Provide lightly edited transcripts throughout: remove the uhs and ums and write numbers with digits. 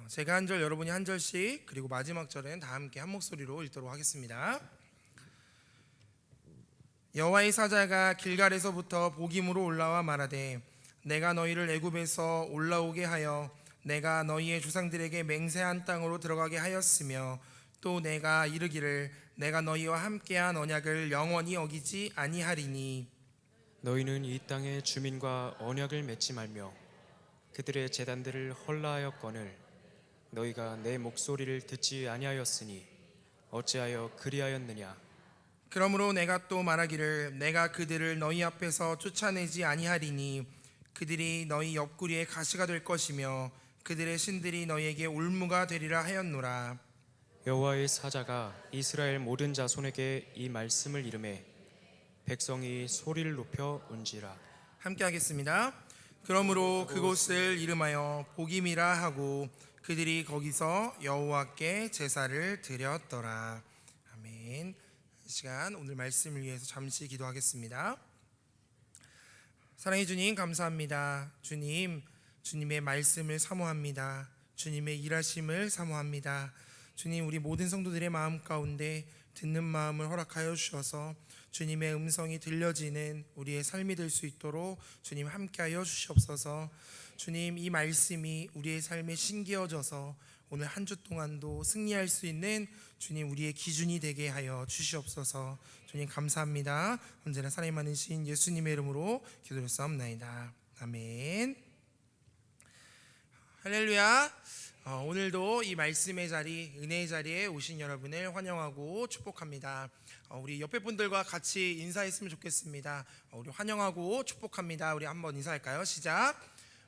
제가 한 절, 여러분이 한 절씩, 그리고 마지막 절은 다 함께 한 목소리로 읽도록 하겠습니다. 여호와의 사자가 길갈에서부터 복임으로 올라와 말하되 내가 너희를 애굽에서 올라오게 하여 내가 너희의 조상들에게 맹세한 땅으로 들어가게 하였으며 또 내가 이르기를 내가 너희와 함께한 언약을 영원히 어기지 아니하리니 너희는 이 땅의 주민과 언약을 맺지 말며 그들의 제단들을 헐라하였거늘 너희가 내 목소리를 듣지 아니하였으니 어찌하여 그리하였느냐. 그러므로 내가 또 말하기를 내가 그들을 너희 앞에서 쫓아내지 아니하리니 그들이 너희 옆구리에 가시가 될 것이며 그들의 신들이 너희에게 올무가 되리라 하였노라. 여호와의 사자가 이스라엘 모든 자손에게 이 말씀을 이르매 백성이 소리를 높여 운지라. 함께 하겠습니다. 그러므로 그곳을 이름하여 복임이라 하고 그들이 거기서 여호와께 제사를 드렸더라. 아멘. 이 시간 오늘 말씀을 위해서 잠시 기도하겠습니다. 사랑해 주님, 감사합니다. 주님의 말씀을 사모합니다. 주님의 일하심을 사모합니다. 주님, 우리 모든 성도들의 마음 가운데 듣는 마음을 허락하여 주셔서 주님의 음성이 들려지는 우리의 삶이 될 수 있도록 주님 함께하여 주시옵소서. 주님, 이 말씀이 우리의 삶에 심겨져서 오늘 한 주 동안도 승리할 수 있는 주님 우리의 기준이 되게 하여 주시옵소서. 주님 감사합니다. 언제나 사랑이 많으신 예수님의 이름으로 기도드렸사옵나이다. 아멘. 할렐루야. 오늘도 이 말씀의 자리, 은혜의 자리에 오신 여러분을 환영하고 축복합니다. 우리 옆에 분들과 같이 인사했으면 좋겠습니다. 우리 환영하고 축복합니다. 우리 한번 인사할까요? 시작.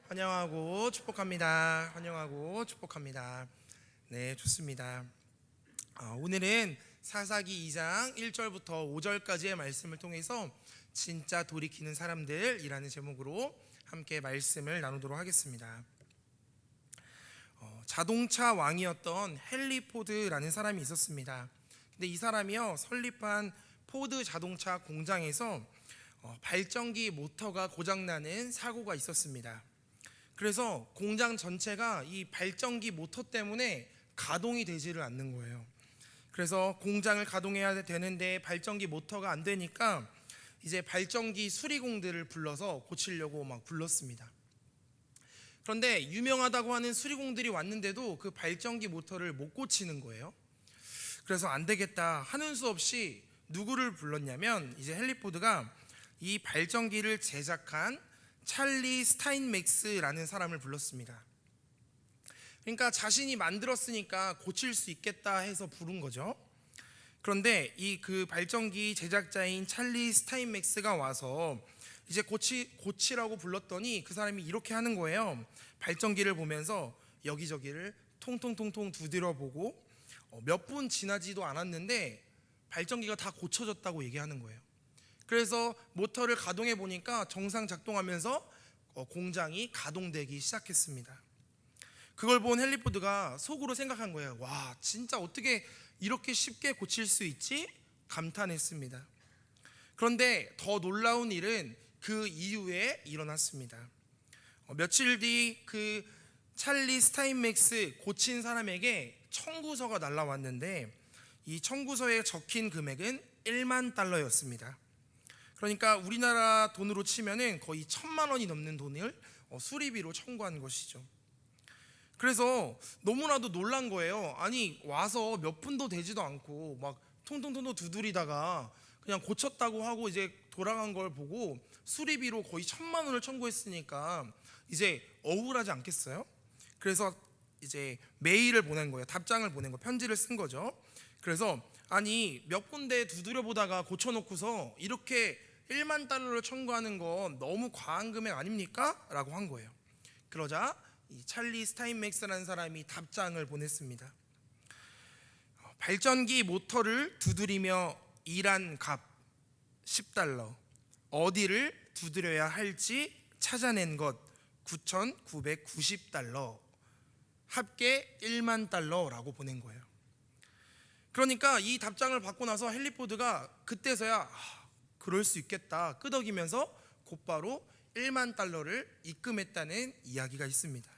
환영하고 축복합니다. 환영하고 축복합니다. 네, 좋습니다. 오늘은 사사기 2장 1절부터 5절까지의 말씀을 통해서 진짜 돌이키는 사람들이라는 제목으로 함께 말씀을 나누도록 하겠습니다. 자동차 왕이었던 헨리 포드라는 사람이 있었습니다. 근데 이 사람이요, 설립한 포드 자동차 공장에서 발전기 모터가 고장나는 사고가 있었습니다. 그래서 공장 전체가 이 발전기 모터 때문에 가동이 되지를 않는 거예요. 그래서 공장을 가동해야 되는데 발전기 모터가 안 되니까 이제 발전기 수리공들을 불러서 고치려고 막 불렀습니다. 그런데 유명하다고 하는 수리공들이 왔는데도 그 발전기 모터를 못 고치는 거예요. 그래서 안 되겠다 하는 수 없이 누구를 불렀냐면 이제 헨리 포드가 이 발전기를 제작한 찰리 스타인맥스라는 사람을 불렀습니다. 그러니까 자신이 만들었으니까 고칠 수 있겠다 해서 부른 거죠. 그런데 이 그 발전기 제작자인 찰리 스타인맥스가 와서 이제 고치라고 불렀더니 그 사람이 이렇게 하는 거예요. 발전기를 보면서 여기저기를 통통통통 두드려 보고 몇 분 지나지도 않았는데 발전기가 다 고쳐졌다고 얘기하는 거예요. 그래서 모터를 가동해 보니까 정상 작동하면서 공장이 가동되기 시작했습니다. 그걸 본 헨리 포드가 속으로 생각한 거예요. 와, 진짜 어떻게 이렇게 쉽게 고칠 수 있지? 감탄했습니다. 그런데 더 놀라운 일은 그 이후에 일어났습니다. 며칠 뒤 그 찰리 스타인맥스 고친 사람에게 청구서가 날라왔는데 이 청구서에 적힌 금액은 1만 달러였습니다. 그러니까 우리나라 돈으로 치면은 거의 1,000만 원이 넘는 돈을 수리비로 청구한 것이죠. 그래서 너무나도 놀란 거예요. 아니 와서 몇 분도 되지도 않고 막 통통통통 두드리다가 그냥 고쳤다고 하고 이제 돌아간 걸 보고 수리비로 거의 1,000만 원을 청구했으니까 이제 억울하지 않겠어요? 그래서 이제 메일을 보낸 거예요. 답장을 보낸 거, 편지를 쓴 거죠. 그래서 아니 몇 군데 두드려 보다가 고쳐놓고서 이렇게 1만 달러를 청구하는 건 너무 과한 금액 아닙니까? 라고 한 거예요. 그러자 이 찰리 스타인맥스라는 사람이 답장을 보냈습니다. 발전기 모터를 두드리며 일한 값 10달러, 어디를 두드려야 할지 찾아낸 것 9,990달러, 합계 1만 달러라고 보낸 거예요. 그러니까 이 답장을 받고 나서 헨리 포드가 그때서야 그럴 수 있겠다 끄덕이면서 곧바로 1만 달러를 입금했다는 이야기가 있습니다.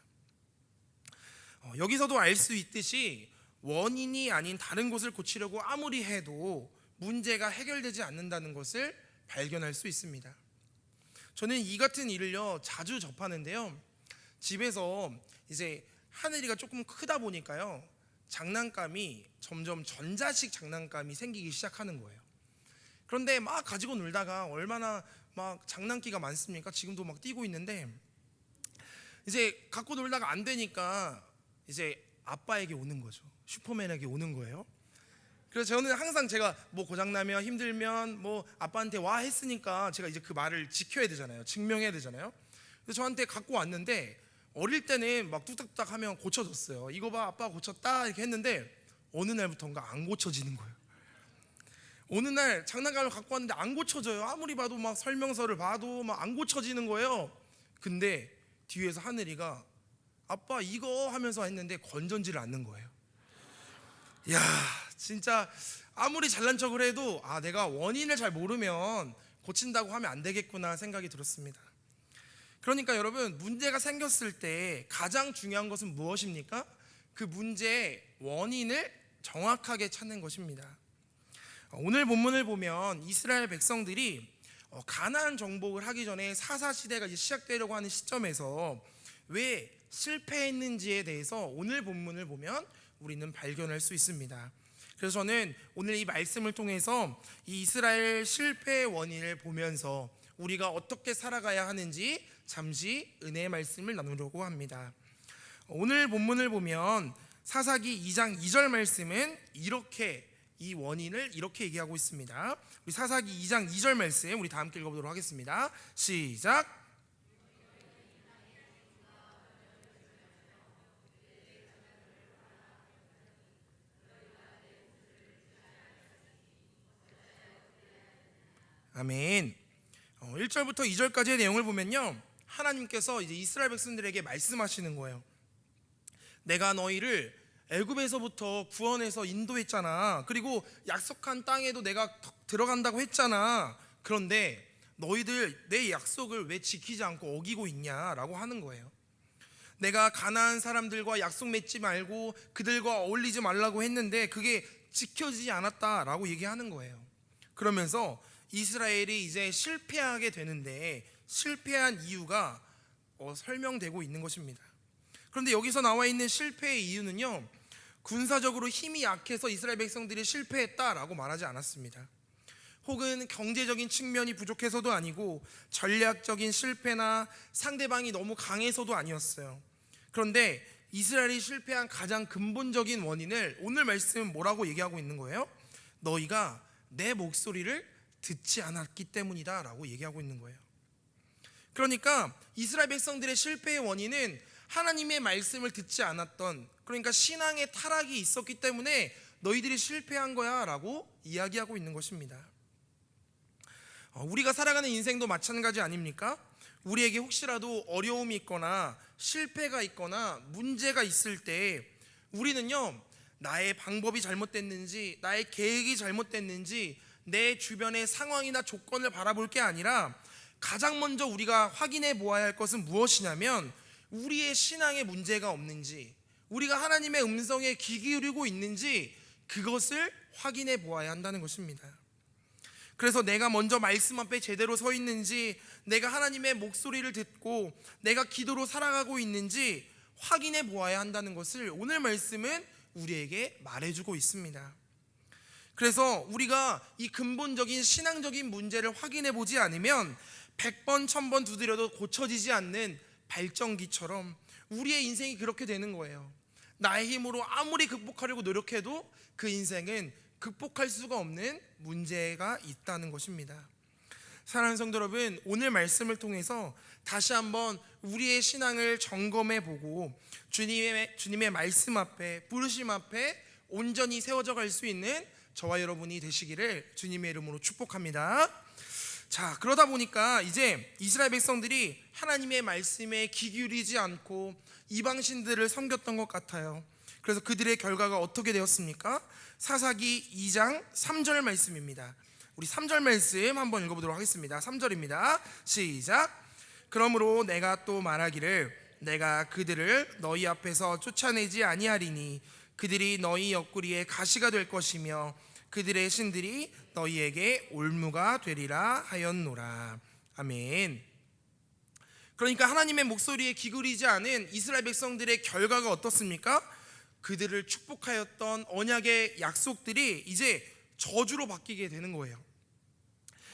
여기서도 알 수 있듯이 원인이 아닌 다른 곳을 고치려고 아무리 해도 문제가 해결되지 않는다는 것을 발견할 수 있습니다. 저는 이 같은 일을요 자주 접하는데요. 집에서 이제 하늘이가 조금 크다 보니까요 장난감이 점점 전자식 장난감이 생기기 시작하는 거예요. 그런데 막 가지고 놀다가 얼마나 막 장난기가 많습니까? 지금도 막 뛰고 있는데 이제 갖고 놀다가 안 되니까 이제 아빠에게 오는 거죠. 슈퍼맨에게 오는 거예요. 그래서 저는 항상 제가 뭐 고장나면 힘들면 뭐 아빠한테 와 했으니까 제가 이제 그 말을 지켜야 되잖아요. 증명해야 되잖아요. 그래서 저한테 갖고 왔는데 어릴 때는 막 뚝딱뚝딱 하면 고쳐졌어요. 이거 봐 아빠 고쳤다 이렇게 했는데 어느 날부터인가 안 고쳐지는 거예요. 어느 날 장난감을 갖고 왔는데 안 고쳐져요. 아무리 봐도 막 설명서를 봐도 막 안 고쳐지는 거예요. 근데 뒤에서 하늘이가 아빠 이거 하면서 했는데 건전지를 않는 거예요. 야 진짜 아무리 잘난 척을 해도 내가 원인을 잘 모르면 고친다고 하면 안 되겠구나 생각이 들었습니다. 그러니까 여러분 문제가 생겼을 때 가장 중요한 것은 무엇입니까? 그 문제의 원인을 정확하게 찾는 것입니다. 오늘 본문을 보면 이스라엘 백성들이 가나안 정복을 하기 전에 사사시대가 이제 시작되려고 하는 시점에서 왜 실패했는지에 대해서 오늘 본문을 보면 우리는 발견할 수 있습니다. 그래서 저는 오늘 이 말씀을 통해서 이 이스라엘 실패의 원인을 보면서 우리가 어떻게 살아가야 하는지 잠시 은혜의 말씀을 나누려고 합니다. 오늘 본문을 보면 사사기 2장 2절 말씀은 이렇게 이 원인을 이렇게 얘기하고 있습니다. 우리 사사기 2장 2절 말씀 우리 다 함께 읽어보도록 하겠습니다. 시작. 아멘. 1절부터 2절까지의 내용을 보면요 하나님께서 이제 이스라엘 백성들에게 말씀하시는 거예요. 내가 너희를 애굽에서부터 구원해서 인도했잖아. 그리고 약속한 땅에도 내가 들어간다고 했잖아. 그런데 너희들 내 약속을 왜 지키지 않고 어기고 있냐라고 하는 거예요. 내가 가나안 사람들과 약속 맺지 말고 그들과 어울리지 말라고 했는데 그게 지켜지지 않았다라고 얘기하는 거예요. 그러면서 이스라엘이 이제 실패하게 되는데 실패한 이유가 설명되고 있는 것입니다. 그런데 여기서 나와 있는 실패의 이유는요 군사적으로 힘이 약해서 이스라엘 백성들이 실패했다라고 말하지 않았습니다. 혹은 경제적인 측면이 부족해서도 아니고 전략적인 실패나 상대방이 너무 강해서도 아니었어요. 그런데 이스라엘이 실패한 가장 근본적인 원인을 오늘 말씀은 뭐라고 얘기하고 있는 거예요? 너희가 내 목소리를 듣지 않았기 때문이다 라고 얘기하고 있는 거예요. 그러니까 이스라엘 백성들의 실패의 원인은 하나님의 말씀을 듣지 않았던, 그러니까 신앙의 타락이 있었기 때문에 너희들이 실패한 거야 라고 이야기하고 있는 것입니다. 우리가 살아가는 인생도 마찬가지 아닙니까? 우리에게 혹시라도 어려움이 있거나 실패가 있거나 문제가 있을 때 우리는요 나의 방법이 잘못됐는지 나의 계획이 잘못됐는지 내 주변의 상황이나 조건을 바라볼 게 아니라 가장 먼저 우리가 확인해 보아야 할 것은 무엇이냐면 우리의 신앙에 문제가 없는지 우리가 하나님의 음성에 귀 기울이고 있는지 그것을 확인해 보아야 한다는 것입니다. 그래서 내가 먼저 말씀 앞에 제대로 서 있는지 내가 하나님의 목소리를 듣고 내가 기도로 살아가고 있는지 확인해 보아야 한다는 것을 오늘 말씀은 우리에게 말해주고 있습니다. 그래서 우리가 이 근본적인 신앙적인 문제를 확인해 보지 않으면 100번 1000번 두드려도 고쳐지지 않는 발전기처럼 우리의 인생이 그렇게 되는 거예요. 나의 힘으로 아무리 극복하려고 노력해도 그 인생은 극복할 수가 없는 문제가 있다는 것입니다. 사랑하는 성도 여러분, 오늘 말씀을 통해서 다시 한번 우리의 신앙을 점검해 보고 주님의 말씀 앞에 부르심 앞에 온전히 세워져 갈 수 있는 저와 여러분이 되시기를 주님의 이름으로 축복합니다. 자, 그러다 보니까 이제 이스라엘 백성들이 하나님의 말씀에 귀 기울이지 않고 이방신들을 섬겼던 것 같아요. 그래서 그들의 결과가 어떻게 되었습니까? 사사기 2장 3절 말씀입니다. 우리 3절 말씀 한번 읽어보도록 하겠습니다. 3절입니다. 시작. 그러므로 내가 또 말하기를 내가 그들을 너희 앞에서 쫓아내지 아니하리니 그들이 너희 옆구리에 가시가 될 것이며 그들의 신들이 너희에게 올무가 되리라 하였노라. 아멘. 그러니까 하나님의 목소리에 기울이지 않은 이스라엘 백성들의 결과가 어떻습니까? 그들을 축복하였던 언약의 약속들이 이제 저주로 바뀌게 되는 거예요.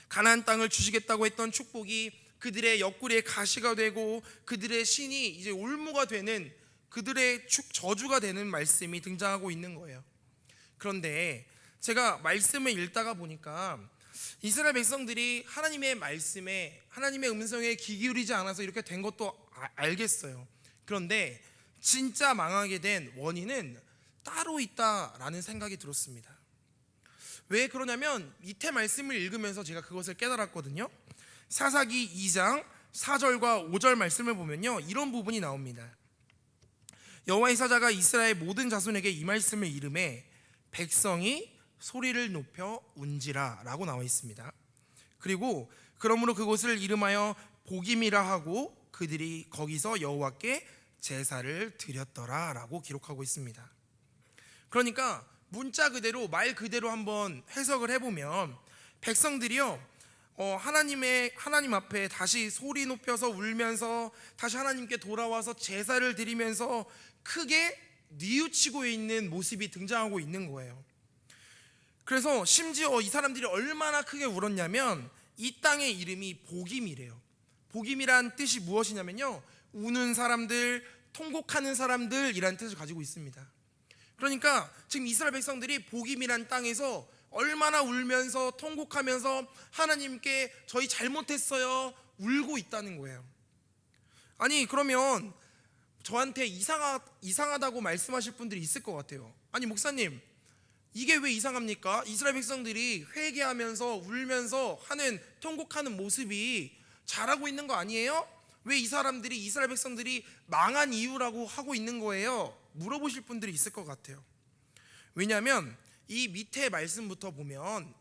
가나안 땅을 주시겠다고 했던 축복이 그들의 옆구리에 가시가 되고 그들의 신이 이제 올무가 되는, 그들의 저주가 되는 말씀이 등장하고 있는 거예요. 그런데 제가 말씀을 읽다가 보니까 이스라엘 백성들이 하나님의 말씀에, 하나님의 음성에 귀 기울이지 않아서 이렇게 된 것도 알겠어요. 그런데 진짜 망하게 된 원인은 따로 있다라는 생각이 들었습니다. 왜 그러냐면 밑에 말씀을 읽으면서 제가 그것을 깨달았거든요. 사사기 2장 4절과 5절 말씀을 보면요, 이런 부분이 나옵니다. 여호와의 사자가 이스라엘 모든 자손에게 이 말씀을 이르매 백성이 소리를 높여 운지라 라고 나와 있습니다. 그리고 그러므로 그곳을 이름하여 복임이라 하고 그들이 거기서 여호와께 제사를 드렸더라 라고 기록하고 있습니다. 그러니까 문자 그대로, 말 그대로 한번 해석을 해보면 백성들이요, 하나님 앞에 다시 소리 높여서 울면서 다시 하나님께 돌아와서 제사를 드리면서 크게 뉘우치고 있는 모습이 등장하고 있는 거예요. 그래서 심지어 이 사람들이 얼마나 크게 울었냐면 이 땅의 이름이 복임이래요. 복임이란 뜻이 무엇이냐면요, 우는 사람들, 통곡하는 사람들이라는 뜻을 가지고 있습니다. 그러니까 지금 이스라엘 백성들이 복임이란 땅에서 얼마나 울면서 통곡하면서 하나님께 저희 잘못했어요 울고 있다는 거예요. 아니 그러면 저한테 이상하다고 말씀하실 분들이 있을 것 같아요. 아니 목사님, 이게 왜 이상합니까? 이스라엘 백성들이 회개하면서 울면서 하는, 통곡하는 모습이 잘하고 있는 거 아니에요? 왜 이스라엘 백성들이 망한 이유라고 하고 있는 거예요? 물어보실 분들이 있을 것 같아요. 왜냐하면 이 밑에 말씀부터 보면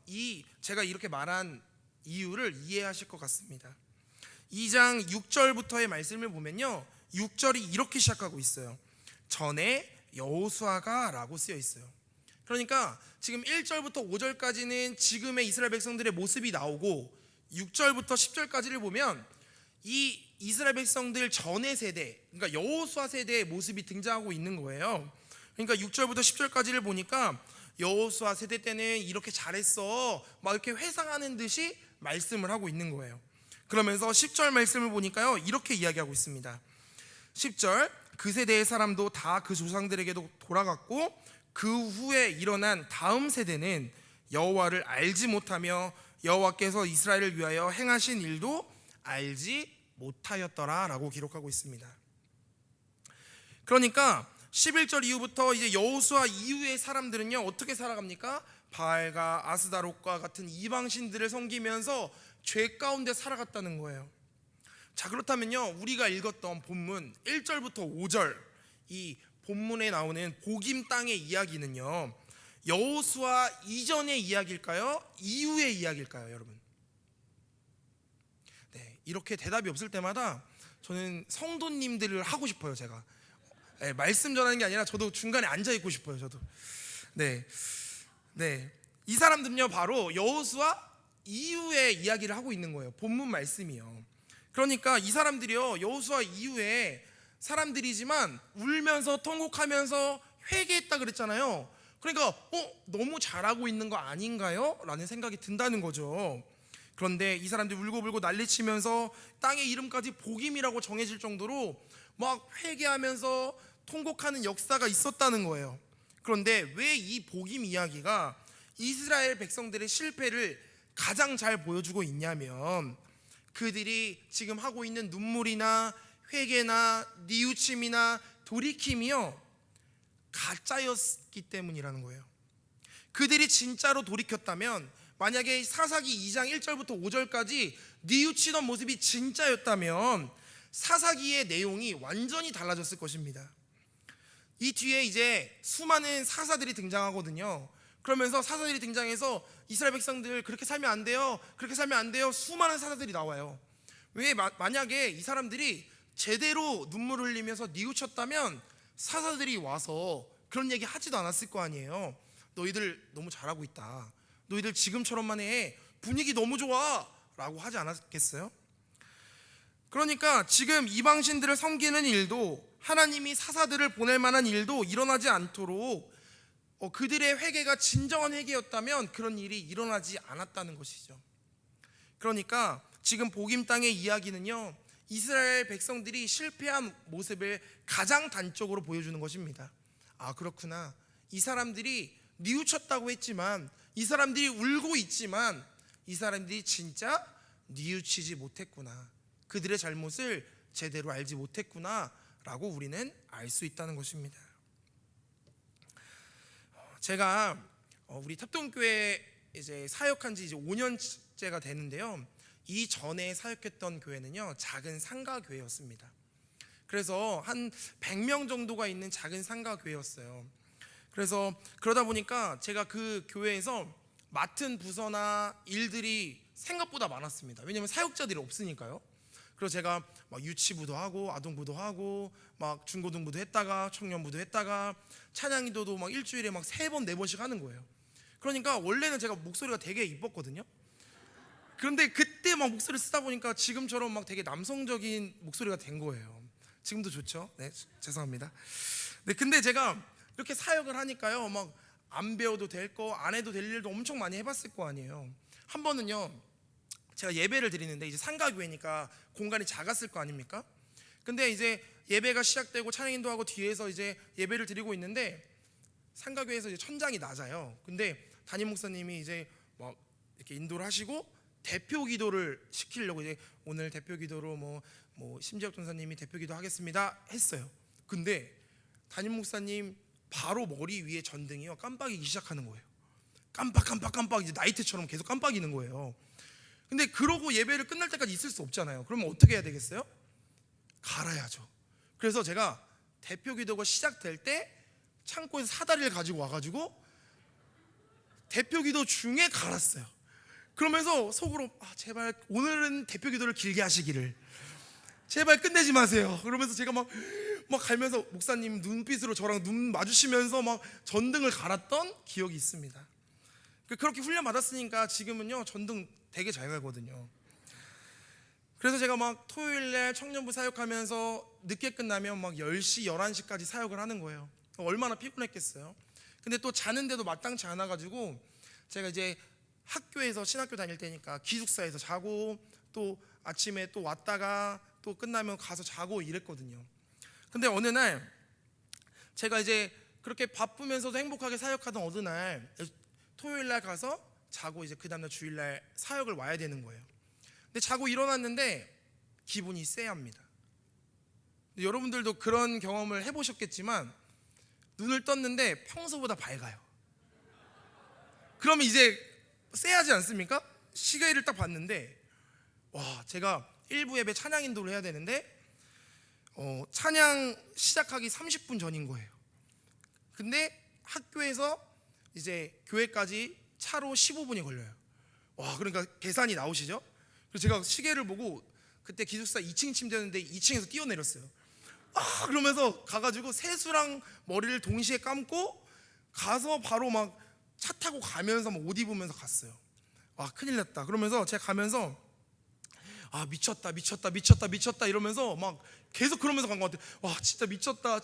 제가 이렇게 말한 이유를 이해하실 것 같습니다. 2장 6절부터의 말씀을 보면요, 6절이 이렇게 시작하고 있어요. 전에 여호수아가 라고 쓰여 있어요. 그러니까 지금 1절부터 5절까지는 지금의 이스라엘 백성들의 모습이 나오고 6절부터 10절까지를 보면 이 이스라엘 백성들 전의 세대, 그러니까 여호수아 세대의 모습이 등장하고 있는 거예요. 그러니까 6절부터 10절까지를 보니까 여호수아 세대 때는 이렇게 잘했어 막 이렇게 회상하는 듯이 말씀을 하고 있는 거예요. 그러면서 10절 말씀을 보니까요, 이렇게 이야기하고 있습니다. 10절, 그 세대의 사람도 다 그 조상들에게도 돌아갔고 그 후에 일어난 다음 세대는 여호와를 알지 못하며 여호와께서 이스라엘을 위하여 행하신 일도 알지 못하였더라 라고 기록하고 있습니다. 그러니까 11절 이후부터 이제 여호수아 이후의 사람들은요 어떻게 살아갑니까? 바알과 아스다롯과 같은 이방신들을 섬기면서 죄 가운데 살아갔다는 거예요. 자, 그렇다면요, 우리가 읽었던 본문 1절부터 5절 이 본문에 나오는 복임 땅의 이야기는요, 여호수아 이전의 이야기일까요? 이후의 이야기일까요, 여러분? 네, 이렇게 대답이 없을 때마다 저는 성도님들을 하고 싶어요. 제가 말씀 전하는 게 아니라 저도 중간에 앉아 있고 싶어요. 저도. 네, 이 사람들은요 바로 여호수아 이후의 이야기를 하고 있는 거예요. 본문 말씀이요. 그러니까 이 사람들이요 여호수아 이후에 사람들이지만 울면서 통곡하면서 회개했다 그랬잖아요. 그러니까 너무 잘하고 있는 거 아닌가요? 라는 생각이 든다는 거죠. 그런데 이 사람들이 울고불고 난리치면서 땅의 이름까지 복임이라고 정해질 정도로 막 회개하면서 통곡하는 역사가 있었다는 거예요. 그런데 왜 이 복임 이야기가 이스라엘 백성들의 실패를 가장 잘 보여주고 있냐면, 그들이 지금 하고 있는 눈물이나 회개나 뉘우침이나 돌이킴이요 가짜였기 때문이라는 거예요. 그들이 진짜로 돌이켰다면, 만약에 사사기 2장 1절부터 5절까지 뉘우치던 모습이 진짜였다면 사사기의 내용이 완전히 달라졌을 것입니다. 이 뒤에 이제 수많은 사사들이 등장하거든요. 그러면서 사사들이 등장해서 이스라엘 백성들 그렇게 살면 안 돼요, 그렇게 살면 안 돼요, 수많은 사사들이 나와요. 왜? 만약에 이 사람들이 제대로 눈물 흘리면서 뉘우쳤다면 사사들이 와서 그런 얘기 하지도 않았을 거 아니에요. 너희들 너무 잘하고 있다, 너희들 지금처럼만 해, 분위기 너무 좋아 라고 하지 않았겠어요? 그러니까 지금 이방신들을 섬기는 일도, 하나님이 사사들을 보낼 만한 일도 일어나지 않도록 그들의 회개가 진정한 회개였다면 그런 일이 일어나지 않았다는 것이죠. 그러니까 지금 복임 땅의 이야기는요, 이스라엘 백성들이 실패한 모습을 가장 단적으로 보여주는 것입니다. 아, 그렇구나, 이 사람들이 뉘우쳤다고 했지만, 이 사람들이 울고 있지만 이 사람들이 진짜 뉘우치지 못했구나, 그들의 잘못을 제대로 알지 못했구나 라고 우리는 알 수 있다는 것입니다. 제가 우리 탑동교회 이제 사역한 지 이제 5년째가 되는데요, 이 전에 사역했던 교회는요, 작은 상가 교회였습니다. 그래서 한 100명 정도가 있는 작은 상가 교회였어요. 그래서 그러다 보니까 제가 그 교회에서 맡은 부서나 일들이 생각보다 많았습니다. 왜냐하면 사역자들이 없으니까요. 그래서 제가 막 유치부도 하고 아동부도 하고 막 중고등부도 했다가 청년부도 했다가 찬양인도도 막 일주일에 막 3번 4번씩 하는 거예요. 그러니까 원래는 제가 목소리가 되게 이뻤거든요. 그런데 그때 막 목소리 쓰다 보니까 지금처럼 막 되게 남성적인 목소리가 된 거예요. 지금도 좋죠? 네, 죄송합니다. 네, 근데 제가 이렇게 사역을 하니까요, 막 안 배워도 될 거, 안 해도 될 일도 엄청 많이 해봤을 거 아니에요. 한 번은요, 제가 예배를 드리는데 이제 상가교회니까 공간이 작았을 거 아닙니까? 근데 이제 예배가 시작되고 찬양인도 하고 뒤에서 이제 예배를 드리고 있는데 상가교회에서 이제 천장이 낮아요. 근데 담임 목사님이 이제 막 이렇게 인도를 하시고 대표 기도를 시키려고, 이제 오늘 대표 기도로 뭐 심지혁 전사님이 대표 기도 하겠습니다 했어요. 근데 담임 목사님 바로 머리 위에 전등이요, 깜빡이기 시작하는 거예요. 깜빡 이제 나이트처럼 계속 깜빡이는 거예요. 근데 그러고 예배를 끝날 때까지 있을 수 없잖아요. 그러면 어떻게 해야 되겠어요? 갈아야죠. 그래서 제가 대표 기도가 시작될 때 창고에서 사다리를 가지고 와가지고 대표 기도 중에 갈았어요. 그러면서 속으로 제발 오늘은 대표 기도를 길게 하시기를, 제발 끝내지 마세요. 그러면서 제가 막 갈면서 목사님 눈빛으로 저랑 눈 마주치면서 막 전등을 갈았던 기억이 있습니다. 그렇게 훈련 받았으니까 지금은요, 전등 되게 잘 갈거든요. 그래서 제가 막 토요일날 청년부 사역하면서 늦게 끝나면 막 10시, 11시까지 사역을 하는 거예요. 얼마나 피곤했겠어요. 근데 또 자는데도 마땅치 않아가지고 제가 이제 학교에서 신학교 다닐 때니까 기숙사에서 자고 또 아침에 또 왔다가 또 끝나면 가서 자고 이랬거든요. 근데 어느 날 제가 이제 그렇게 바쁘면서도 행복하게 사역하던 어느 날 토요일날 가서 자고 이제 그 다음날 주일날 사역을 와야 되는 거예요. 근데 자고 일어났는데 기분이 쎄합니다. 여러분들도 그런 경험을 해보셨겠지만 눈을 떴는데 평소보다 밝아요. 그러면 이제 쎄하지 않습니까? 시계를 딱 봤는데 와, 제가 1부 예배 찬양 인도를 해야 되는데 찬양 시작하기 30분 전인 거예요. 근데 학교에서 이제 교회까지 차로 15분이 걸려요. 와, 그러니까 계산이 나오시죠? 그래서 제가 시계를 보고 그때 기숙사 2층 침대였는데 2층에서 뛰어내렸어요. 그러면서 가가지고 세수랑 머리를 동시에 감고 가서 바로 막 차 타고 가면서 막 옷 입으면서 갔어요. 큰일 났다. 그러면서 제가 가면서 미쳤다 이러면서 막 계속 그러면서 간 것 같아요. 와, 진짜 미쳤다.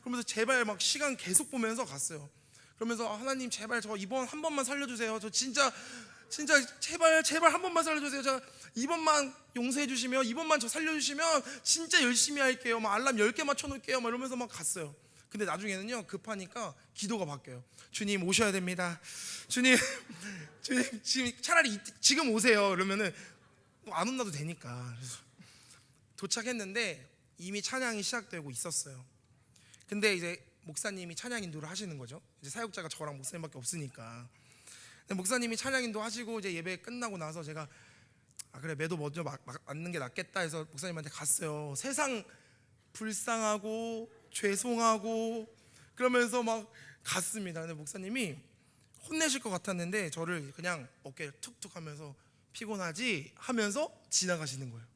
그러면서 제발 막 시간 계속 보면서 갔어요. 그러면서 하나님 제발 저 이번 한 번만 살려주세요. 저 진짜 제발 한 번만 살려주세요. 저 이번만 용서해 주시면, 이번만 저 살려주시면 진짜 열심히 할게요. 막 알람 10개 맞춰놓을게요. 막 이러면서 막 갔어요. 근데 나중에는요, 급하니까 기도가 바뀌어요. 주님 오셔야 됩니다. 주님 지금 차라리 지금 오세요. 그러면은 안 온다도 되니까. 그래서 도착했는데 이미 찬양이 시작되고 있었어요. 근데 이제 목사님이 찬양 인도를 하시는 거죠. 이제 사역자가 저랑 목사님밖에 없으니까. 근데 목사님이 찬양 인도 하시고 이제 예배 끝나고 나서 제가 그래, 매도 먼저 맞는 게 낫겠다 해서 목사님한테 갔어요. 세상 불쌍하고 죄송하고 그러면서 막 갔습니다. 근데 목사님이 혼내실 것 같았는데 저를 그냥 어깨를 툭툭 하면서 피곤하지 하면서 지나가시는 거예요.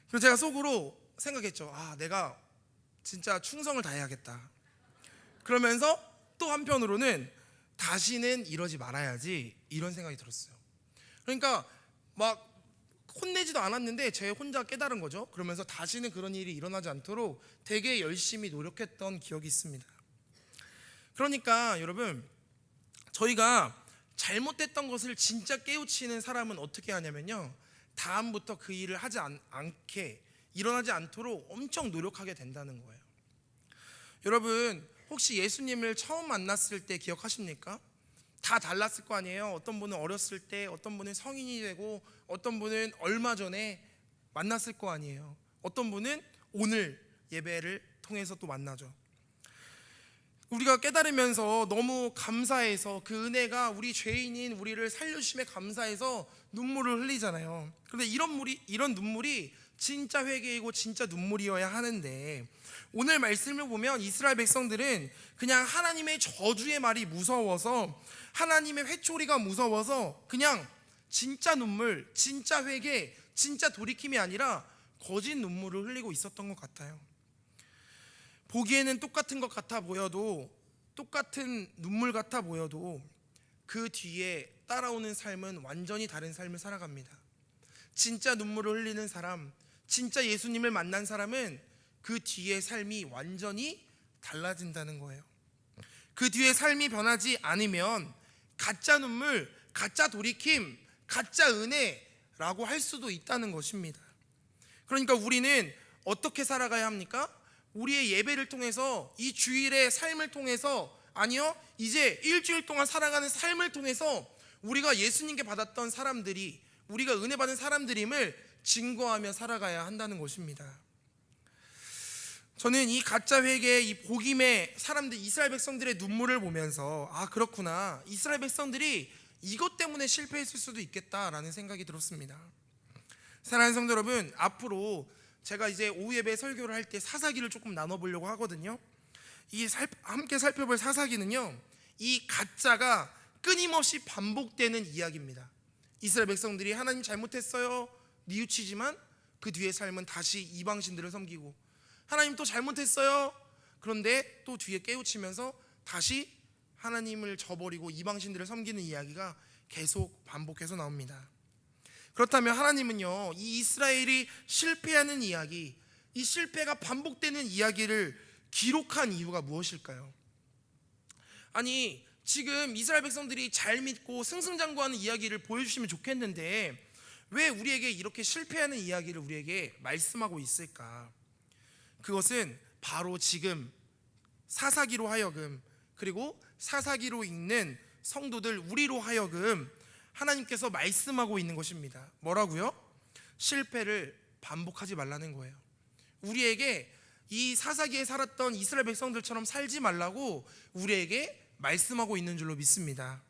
그래서 제가 속으로 생각했죠. 내가 진짜 충성을 다해야겠다. 그러면서 또 한편으로는 다시는 이러지 말아야지, 이런 생각이 들었어요. 그러니까 막 혼내지도 않았는데 제 혼자 깨달은 거죠. 그러면서 다시는 그런 일이 일어나지 않도록 되게 열심히 노력했던 기억이 있습니다. 그러니까 여러분, 저희가 잘못됐던 것을 진짜 깨우치는 사람은 어떻게 하냐면요, 다음부터 그 일을 하지 않게, 일어나지 않도록 엄청 노력하게 된다는 거예요. 여러분, 혹시 예수님을 처음 만났을 때 기억하십니까? 다 달랐을 거 아니에요. 어떤 분은 어렸을 때, 어떤 분은 성인이 되고, 어떤 분은 얼마 전에 만났을 거 아니에요. 어떤 분은 오늘 예배를 통해서 또 만나죠. 우리가 깨달으면서 너무 감사해서, 그 은혜가 우리 죄인인 우리를 살려주심에 감사해서 눈물을 흘리잖아요. 그런데 이런 눈물이 진짜 회개이고 진짜 눈물이어야 하는데, 오늘 말씀을 보면 이스라엘 백성들은 그냥 하나님의 저주의 말이 무서워서, 하나님의 회초리가 무서워서 그냥 진짜 눈물, 진짜 회개, 진짜 돌이킴이 아니라 거짓 눈물을 흘리고 있었던 것 같아요. 보기에는 똑같은 것 같아 보여도, 똑같은 눈물 같아 보여도 그 뒤에 따라오는 삶은 완전히 다른 삶을 살아갑니다. 진짜 눈물을 흘리는 사람, 진짜 예수님을 만난 사람은 그 뒤에 삶이 완전히 달라진다는 거예요. 그 뒤에 삶이 변하지 않으면 가짜 눈물, 가짜 돌이킴, 가짜 은혜라고 할 수도 있다는 것입니다. 그러니까 우리는 어떻게 살아가야 합니까? 우리의 예배를 통해서, 이 주일의 삶을 통해서, 아니요, 이제 일주일 동안 살아가는 삶을 통해서 우리가 예수님께 받았던 사람들이, 우리가 은혜 받은 사람들임을 증거하며 살아가야 한다는 것입니다. 저는 이 가짜 회개, 이 복임의 사람들, 이스라엘 백성들의 눈물을 보면서 그렇구나, 이스라엘 백성들이 이것 때문에 실패했을 수도 있겠다라는 생각이 들었습니다. 사랑하는 성도 여러분, 앞으로 제가 이제 오후 예배 설교를 할 때 사사기를 조금 나눠보려고 하거든요. 함께 살펴볼 사사기는요, 이 가짜가 끊임없이 반복되는 이야기입니다. 이스라엘 백성들이 하나님 잘못했어요 뉘우치지만 그 뒤에 삶은 다시 이방신들을 섬기고, 하나님 또 잘못했어요, 그런데 또 뒤에 깨우치면서 다시 하나님을 저버리고 이방신들을 섬기는 이야기가 계속 반복해서 나옵니다. 그렇다면 하나님은요, 이 이스라엘이 실패하는 이야기, 이 실패가 반복되는 이야기를 기록한 이유가 무엇일까요? 아니, 지금 이스라엘 백성들이 잘 믿고 승승장구하는 이야기를 보여주시면 좋겠는데 왜 우리에게 이렇게 실패하는 이야기를 우리에게 말씀하고 있을까? 그것은 바로 지금 사사기로 하여금, 그리고 사사기로 읽는 성도들 우리로 하여금 하나님께서 말씀하고 있는 것입니다. 뭐라고요? 실패를 반복하지 말라는 거예요. 우리에게 이 사사기에 살았던 이스라엘 백성들처럼 살지 말라고 우리에게 말씀하고 있는 줄로 믿습니다.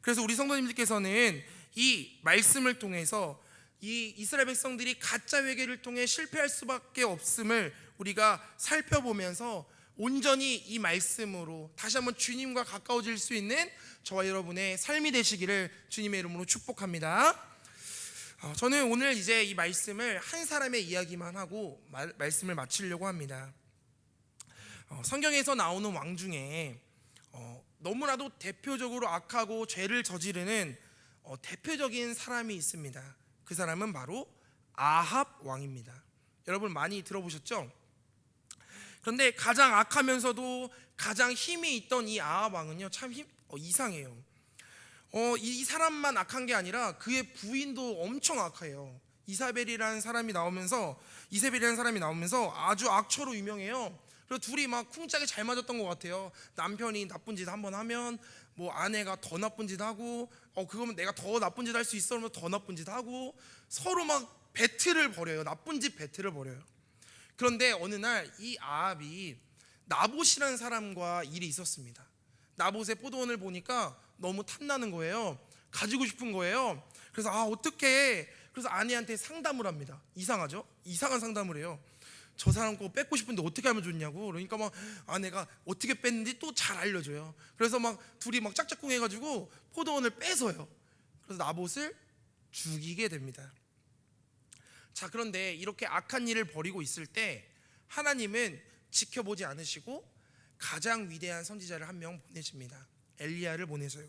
그래서 우리 성도님들께서는 이 말씀을 통해서 이 이스라엘 백성들이 가짜 회개를 통해 실패할 수밖에 없음을 우리가 살펴보면서 온전히 이 말씀으로 다시 한번 주님과 가까워질 수 있는 저와 여러분의 삶이 되시기를 주님의 이름으로 축복합니다. 저는 오늘 이제 이 말씀을 한 사람의 이야기만 하고 말씀을 마치려고 합니다. 성경에서 나오는 왕 중에 너무나도 대표적으로 악하고 죄를 저지르는 대표적인 사람이 있습니다. 그 사람은 바로 아합 왕입니다. 여러분 많이 들어보셨죠? 그런데 가장 악하면서도 가장 힘이 있던 이 아합 왕은요, 참 이상해요. 이 사람만 악한 게 아니라 그의 부인도 엄청 악해요. 이세벨이라는 사람이 나오면서 아주 악처로 유명해요. 그리고 둘이 막 쿵짝이 잘 맞았던 것 같아요. 남편이 나쁜 짓 한번 하면 뭐 아내가 더 나쁜 짓 하고, 그거면 내가 더 나쁜 짓 할 수 있어 그러면 더 나쁜 짓 하고, 서로 막 배틀을 벌여요. 나쁜 짓 배틀을 벌여요. 그런데 어느 날 이 아합이 나봇이라는 사람과 일이 있었습니다. 나봇의 포도원을 보니까 너무 탐나는 거예요. 가지고 싶은 거예요. 그래서 어떡해. 그래서 아내한테 상담을 합니다. 이상하죠? 이상한 상담을 해요. 저 사람 거 뺏고 싶은데 어떻게 하면 좋냐고. 그러니까 막 아내가 어떻게 뺐는지 또 잘 알려줘요. 그래서 막 둘이 막 짝짝꿍 해가지고 포도원을 뺏어요. 그래서 나봇을 죽이게 됩니다. 자, 그런데 이렇게 악한 일을 벌이고 있을 때 하나님은 지켜보지 않으시고 가장 위대한 선지자를 한 명 보내십니다. 엘리야를 보내서요.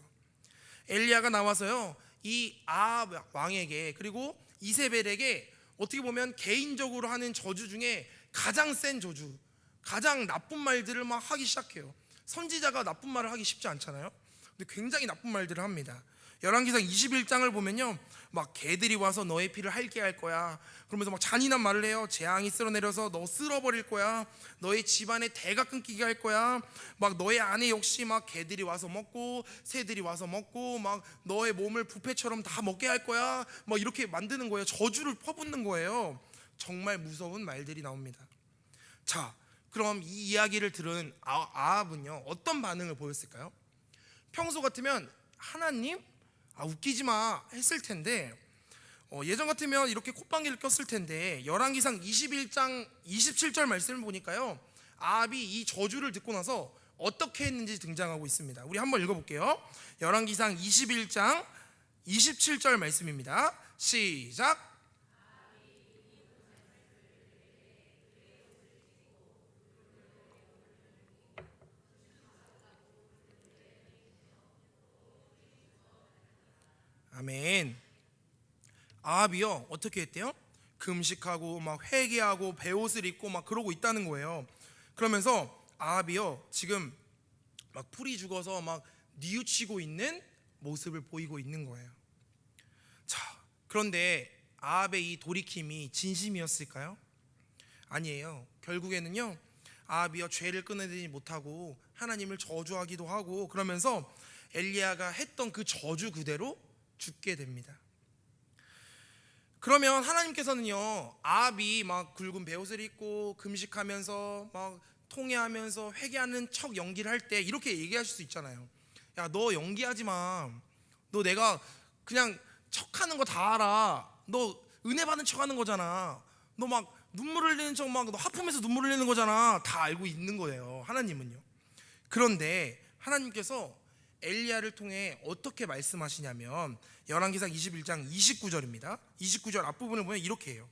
엘리야가 나와서요, 이 아합 왕에게 그리고 이세벨에게 어떻게 보면 개인적으로 하는 저주 중에 가장 센 저주, 가장 나쁜 말들을 막 하기 시작해요. 선지자가 나쁜 말을 하기 쉽지 않잖아요. 근데 굉장히 나쁜 말들을 합니다. 열왕기상 21장을 보면요, 막 개들이 와서 너의 피를 핥게 할 거야, 그러면서 막 잔인한 말을 해요. 재앙이 쓸어내려서 너 쓸어버릴 거야, 너의 집안에 대가 끊기게 할 거야, 막 너의 아내 역시 막 개들이 와서 먹고 새들이 와서 먹고 막 너의 몸을 부패처럼 다 먹게 할 거야, 막 이렇게 만드는 거예요. 저주를 퍼붓는 거예요. 정말 무서운 말들이 나옵니다. 자, 그럼 이 이야기를 들은 아합은요, 어떤 반응을 보였을까요? 평소 같으면 하나님? 웃기지 마 했을 텐데, 예전 같으면 이렇게 콧방귀를 꼈을 텐데, 열왕기상 21장 27절 말씀을 보니까요, 아합이 이 저주를 듣고 나서 어떻게 했는지 등장하고 있습니다. 우리 한번 읽어볼게요. 열왕기상 21장 27절 말씀입니다. 시작. 아멘. 아합이요, 어떻게 했대요? 금식하고 막 회개하고 베옷을 입고 막 그러고 있다는 거예요. 그러면서 아합이요, 지금 막 풀이 죽어서 막 뉘우치고 있는 모습을 보이고 있는 거예요. 자, 그런데 아합의 이 돌이킴이 진심이었을까요? 아니에요. 결국에는요, 아합이요, 죄를 끊어내지 못하고 하나님을 저주하기도 하고 그러면서 엘리야가 했던 그 저주 그대로 죽게 됩니다. 그러면 하나님께서는요, 아합이 막 굵은 베옷을 입고 금식하면서 막 통회하면서 회개하는 척 연기를 할 때 이렇게 얘기하실 수 있잖아요. 야, 너 연기하지 마. 너 내가 그냥 척하는 거 다 알아. 너 은혜 받은 척하는 거잖아. 너 막 눈물 흘리는 척 막 너 하품해서 눈물 흘리는 거잖아. 다 알고 있는 거예요, 하나님은요. 그런데 하나님께서 엘리야를 통해 어떻게 말씀하시냐면 열왕기상 21장 29절입니다. 29절 앞부분을 보면 이렇게 해요.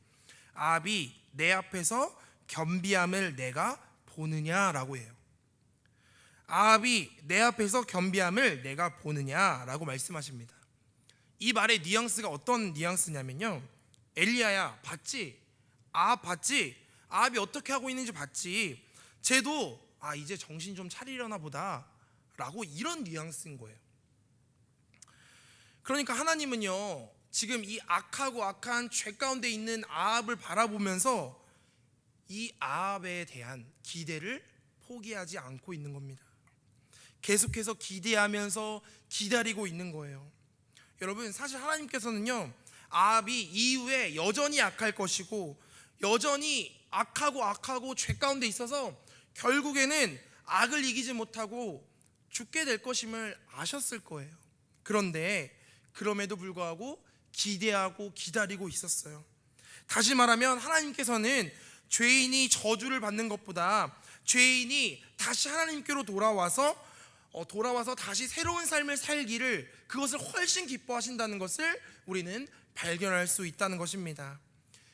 아합이 내 앞에서 겸비함을 내가 보느냐라고 해요. 아합이 내 앞에서 겸비함을 내가 보느냐라고 말씀하십니다. 이 말의 뉘앙스가 어떤 뉘앙스냐면요, 엘리야야, 봤지? 아합 봤지? 아합이 어떻게 하고 있는지 봤지? 쟤도 이제 정신 좀 차리려나 보다 라고, 이런 뉘앙스인 거예요. 그러니까 하나님은요, 지금 이 악하고 악한 죄 가운데 있는 아합을 바라보면서 이 아합에 대한 기대를 포기하지 않고 있는 겁니다. 계속해서 기대하면서 기다리고 있는 거예요. 여러분, 사실 하나님께서는요, 아합이 이후에 여전히 악할 것이고 여전히 악하고 죄 가운데 있어서 결국에는 악을 이기지 못하고 죽게 될 것임을 아셨을 거예요. 그런데 그럼에도 불구하고 기대하고 기다리고 있었어요. 다시 말하면 하나님께서는 죄인이 저주를 받는 것보다 죄인이 다시 하나님께로 돌아와서 다시 새로운 삶을 살기를, 그것을 훨씬 기뻐하신다는 것을 우리는 발견할 수 있다는 것입니다.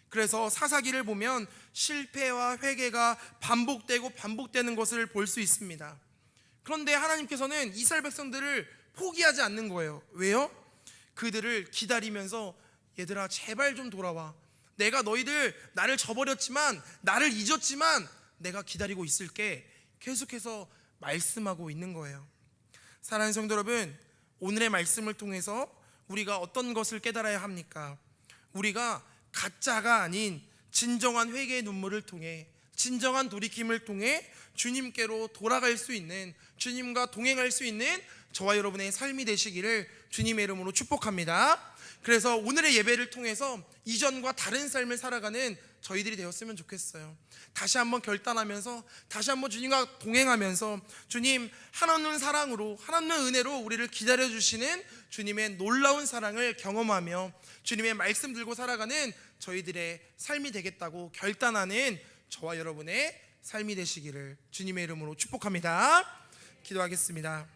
그래서 사사기를 보면 실패와 회개가 반복되는 것을 볼 수 있습니다. 그런데 하나님께서는 이스라엘 백성들을 포기하지 않는 거예요. 왜요? 그들을 기다리면서 얘들아, 제발 좀 돌아와. 내가 너희들 나를 저버렸지만, 나를 잊었지만 내가 기다리고 있을게. 계속해서 말씀하고 있는 거예요. 사랑하는 성도 여러분, 오늘의 말씀을 통해서 우리가 어떤 것을 깨달아야 합니까? 우리가 가짜가 아닌 진정한 회개의 눈물을 통해, 진정한 돌이킴을 통해 주님께로 돌아갈 수 있는, 주님과 동행할 수 있는 저와 여러분의 삶이 되시기를 주님의 이름으로 축복합니다. 그래서 오늘의 예배를 통해서 이전과 다른 삶을 살아가는 저희들이 되었으면 좋겠어요. 다시 한번 결단하면서, 다시 한번 주님과 동행하면서 주님 한없는 사랑으로, 한없는 은혜로 우리를 기다려주시는 주님의 놀라운 사랑을 경험하며 주님의 말씀 들고 살아가는 저희들의 삶이 되겠다고 결단하는 저와 여러분의 삶이 되시기를 주님의 이름으로 축복합니다. 기도하겠습니다.